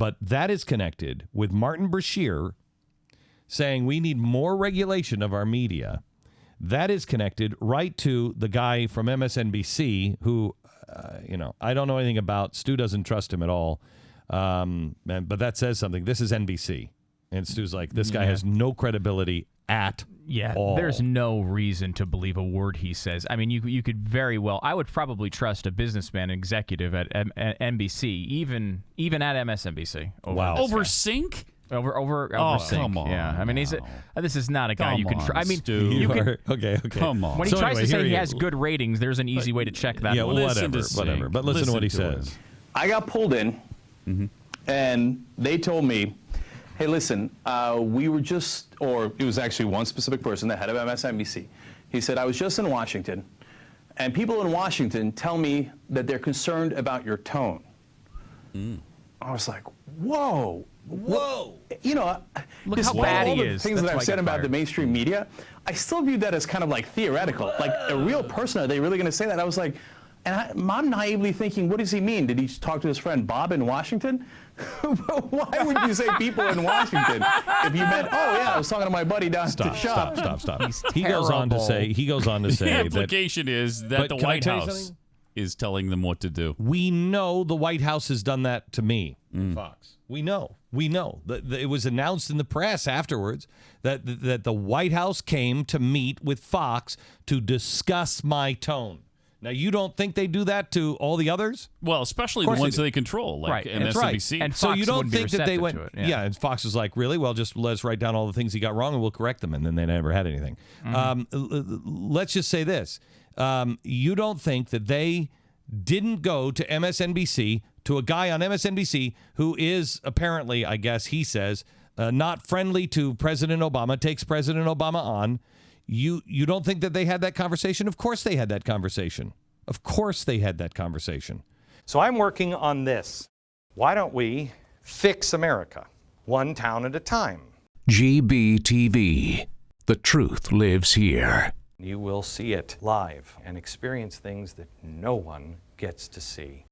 But that is connected with Martin Bashir saying we need more regulation of our media. That is connected right to the guy from MSNBC who, I don't know anything about. Stu doesn't trust him at all. But that says something. This is NBC. And Stu's like, this guy has no credibility at all. There's no reason to believe a word he says. I mean, you could very well. I would probably trust a businessman executive at NBC, even at MSNBC. Over Sync? Over Sync. Come on. Yeah, I mean, this is not a guy you can trust. I mean, Stu. you can. Okay. Come on. When he tries to say he has good ratings, there's an easy way to check that. Yeah, one. whatever. But listen to what he says. I got pulled in, and they told me, hey, listen, we were just, or it was actually one specific person, the head of MSNBC. He said, I was just in Washington, and people in Washington tell me that they're concerned about your tone. I was like, whoa. You know, Look how bad all he the is. things That's that why I've I said got about fired. the mainstream media, I still view that as kind of like theoretical. Like a real person, are they really going to say that? I was like, and I'm naively thinking, what does he mean? Did he talk to his friend Bob in Washington? Why would you say people in Washington if you meant, oh yeah, I was talking to my buddy down at the shop? Stop. He's He goes on to say The implication is that But the can I White tell you House something? is telling them what to do. we know the White House has done that to me, Fox. We know. It was announced in the press afterwards that the White House came to meet with Fox to discuss my tone. Now, you don't think they do that to all the others? Well, especially the course ones they do. they control, like Right. That's right. MSNBC. And So Fox you don't wouldn't be think that they receptive went, to it, yeah. and Fox was like, really? Well, just let us write down all the things he got wrong and we'll correct them. And then they never had anything. Let's just say this. You don't think that they didn't go to MSNBC, to a guy on MSNBC who is apparently, I guess he says, not friendly to President Obama, takes President Obama on. You don't think that they had that conversation? Of course they had that conversation. Of course they had that conversation. So I'm working on this. Why don't we fix America, one town at a time? GBTV. The truth lives here. You will see it live and experience things that no one gets to see.